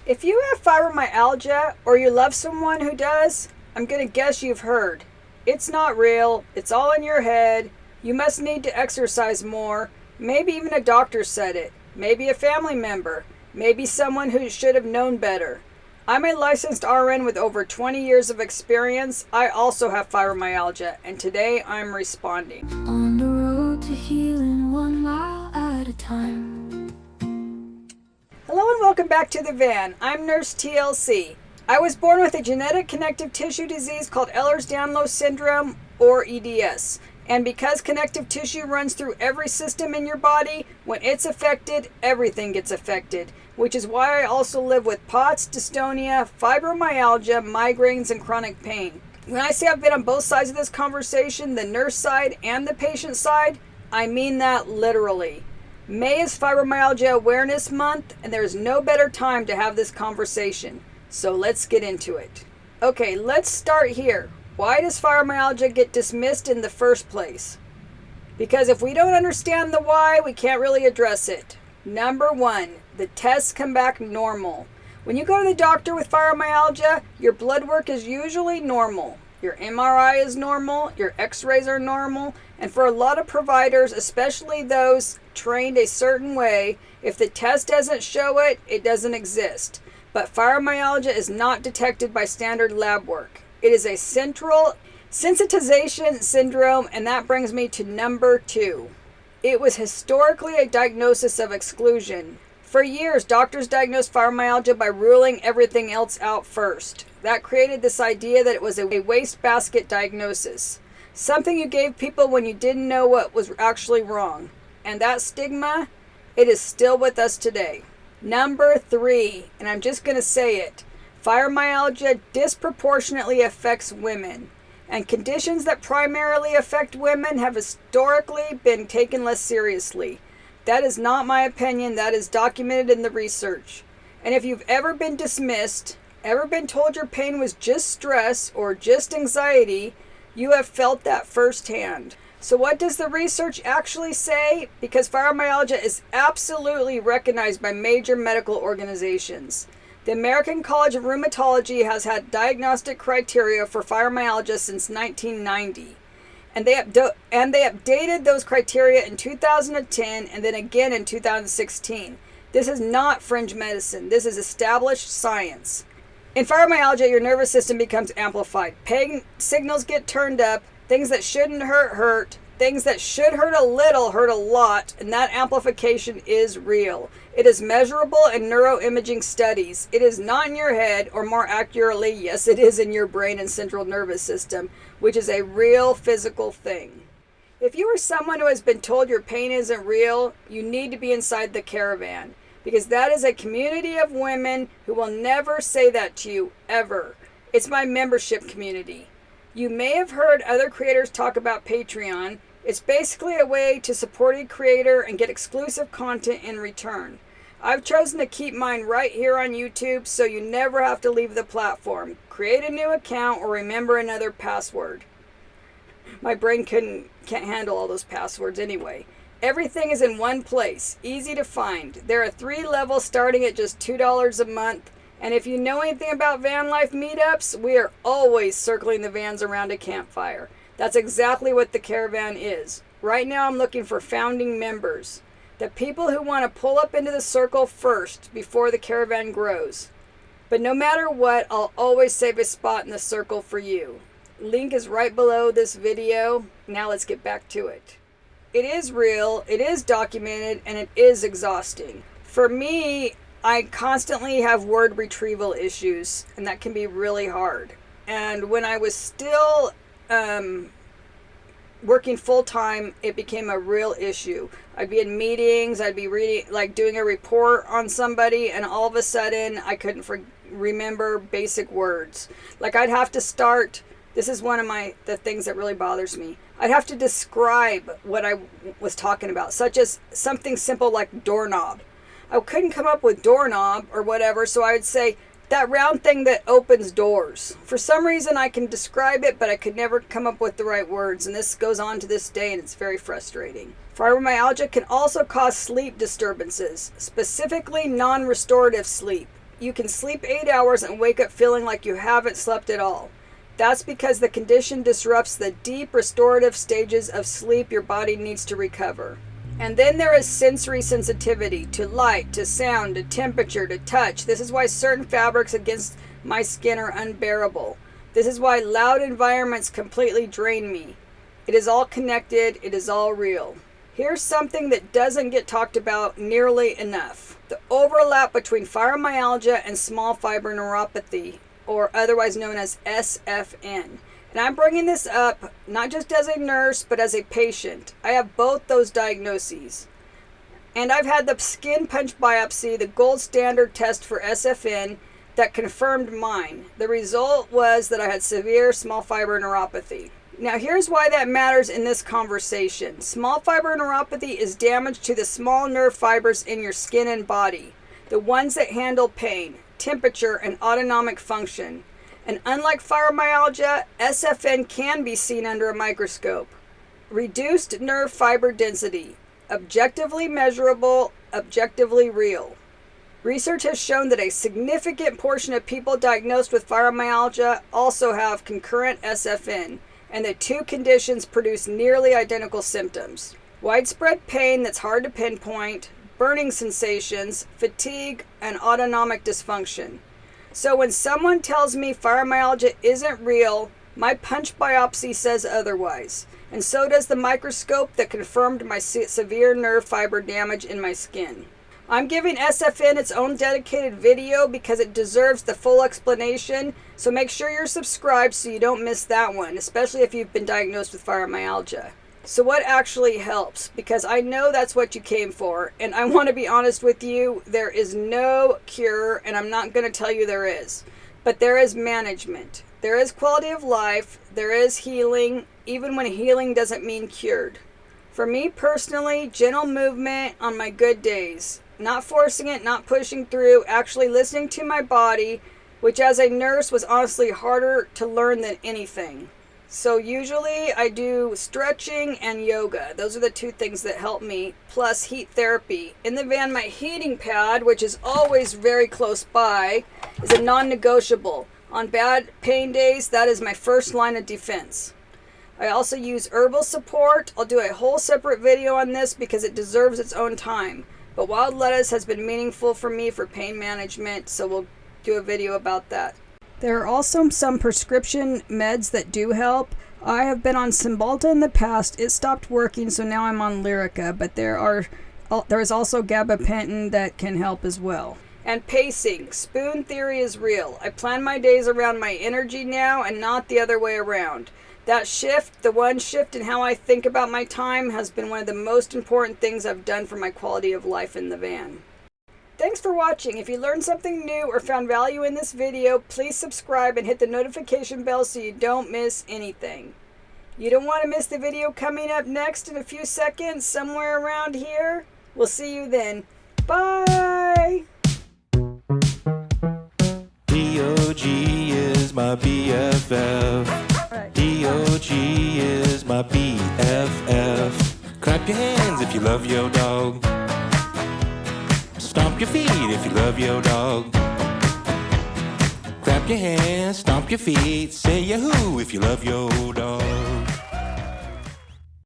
If you have fibromyalgia or you love someone who does, I'm going to guess you've heard. It's not real. It's all in your head. You must need to exercise more. Maybe even a doctor said it. Maybe a family member. Maybe someone who should have known better. I'm a licensed RN with over 20 years of experience. I also have fibromyalgia, and today I'm responding. On the road to healing 1 mile at a time. Hello and welcome back to the van. I'm Nurse TLC. I was born with a genetic connective tissue disease called Ehlers-Danlos syndrome, or EDS. And because connective tissue runs through every system in your body, when it's affected, everything gets affected. Which is why I also live with POTS, dystonia, fibromyalgia, migraines, and chronic pain. When I say I've been on both sides of this conversation, the nurse side and the patient side, I mean that literally. May is Fibromyalgia Awareness Month, and there's no better time to have this conversation. So let's get into it. Okay, let's start here. Why does fibromyalgia get dismissed in the first place? Because if we don't understand the why, we can't really address it. Number one, the tests come back normal. When you go to the doctor with fibromyalgia, your blood work is usually normal. Your MRI is normal, your x-rays are normal, and for a lot of providers, especially those trained a certain way, if the test doesn't show it, it doesn't exist. But fibromyalgia is not detected by standard lab work. It is a central sensitization syndrome, and that brings me to number two. It was historically a diagnosis of exclusion. For years, doctors diagnosed fibromyalgia by ruling everything else out first. That created this idea that it was a wastebasket diagnosis. Something you gave people when you didn't know what was actually wrong. And that stigma, it is still with us today. Number three, and I'm just going to say it, fibromyalgia disproportionately affects women. And conditions that primarily affect women have historically been taken less seriously. That is not my opinion. That is documented in the research. And if you've ever been dismissed, ever been told your pain was just stress or just anxiety, you have felt that firsthand. So what does the research actually say? Because fibromyalgia is absolutely recognized by major medical organizations. The American College of Rheumatology has had diagnostic criteria for fibromyalgia since 1990. And they updated those criteria in 2010 and then again in 2016. This is not fringe medicine. This is established science. In fibromyalgia, your nervous system becomes amplified. Pain signals get turned up. Things that shouldn't hurt. Things that should hurt a little hurt a lot. And that amplification is real. It is measurable in neuroimaging studies. It is not in your head, or more accurately, yes, it is in your brain and central nervous system, which is a real physical thing. If you are someone who has been told your pain isn't real, you need to be inside the Caravan, because that is a community of women who will never say that to you, ever. It's my membership community. You may have heard other creators talk about Patreon. It's basically a way to support a creator and get exclusive content in return. I've chosen to keep mine right here on YouTube, so you never have to leave the platform. Create a new account or remember another password. My brain can't handle all those passwords anyway. Everything is in one place, easy to find. There are 3 levels starting at just $2 a month. And if you know anything about van life meetups, we are always circling the vans around a campfire. That's exactly what the Caravan is. Right now I'm looking for founding members. The people who want to pull up into the circle first before the Caravan grows. But no matter what, I'll always save a spot in the circle for you. Link is right below this video. Now let's get back to it. It is real, it is documented, and it is exhausting. For me, I constantly have word retrieval issues, and that can be really hard. And when I was still working full-time, it became a real issue. I'd be in meetings, I'd be reading, like doing a report on somebody, and all of a sudden I couldn't remember basic words. Like I'd have to start, this is one of the things that really bothers me. I'd have to describe what I was talking about, such as something simple like doorknob. I couldn't come up with doorknob or whatever, so I would say, that round thing that opens doors. For some reason I can describe it, but I could never come up with the right words, and this goes on to this day, and it's very frustrating. Fibromyalgia can also cause sleep disturbances, specifically non-restorative sleep. you can sleep 8 hours and wake up feeling like you haven't slept at all. That's because the condition disrupts the deep restorative stages of sleep your body needs to recover. And then there is sensory sensitivity to light, to sound, to temperature, to touch. This is why certain fabrics against my skin are unbearable. This is why loud environments completely drain me. It is all connected. It is all real. Here's something that doesn't get talked about nearly enough. The overlap between fibromyalgia and small fiber neuropathy, or otherwise known as SFN. And I'm bringing this up not just as a nurse, but as a patient. I have both those diagnoses. And I've had the skin punch biopsy, the gold standard test for SFN, that confirmed mine. The result was that I had severe small fiber neuropathy. Now here's why that matters in this conversation. Small fiber neuropathy is damage to the small nerve fibers in your skin and body, the ones that handle pain, temperature, and autonomic function. And unlike fibromyalgia, SFN can be seen under a microscope. Reduced nerve fiber density, objectively measurable, objectively real. Research has shown that a significant portion of people diagnosed with fibromyalgia also have concurrent SFN, and the two conditions produce nearly identical symptoms. Widespread pain that's hard to pinpoint, burning sensations, fatigue, and autonomic dysfunction. So when someone tells me fibromyalgia isn't real, my punch biopsy says otherwise. And so does the microscope that confirmed my severe nerve fiber damage in my skin. I'm giving SFN its own dedicated video because it deserves the full explanation, so make sure you're subscribed so you don't miss that one, especially if you've been diagnosed with fibromyalgia. So what actually helps? Because I know that's what you came for, and I want to be honest with you, there is no cure, and I'm not going to tell you there is. But there is management. There is quality of life. There is healing, even when healing doesn't mean cured. For me personally, gentle movement on my good days. Not forcing it, not pushing through, actually listening to my body, which as a nurse was honestly harder to learn than anything. So usually I do stretching and yoga. Those are the two things that help me, plus heat therapy. In the van, my heating pad, which is always very close by, is a non-negotiable. On bad pain days, that is my first line of defense. I also use herbal support. I'll do a whole separate video on this because it deserves its own time. But wild lettuce has been meaningful for me for pain management, so we'll do a video about that. There are also some prescription meds that do help. I have been on Cymbalta in the past. It stopped working, so now I'm on Lyrica, but there is also gabapentin that can help as well. And pacing. Spoon theory is real. I plan my days around my energy now and not the other way around. That shift, the one shift in how I think about my time, has been one of the most important things I've done for my quality of life in the van. Thanks for watching. If you learned something new or found value in this video, please subscribe and hit the notification bell so you don't miss anything. You don't want to miss the video coming up next in a few seconds, somewhere around here. We'll see you then. Bye! DOG is my BFF. DOG is my BFF. Clap your hands if you love your dog. Stomp your feet if you love your dog. Clap your hands, stomp your feet, say yahoo if you love your dog.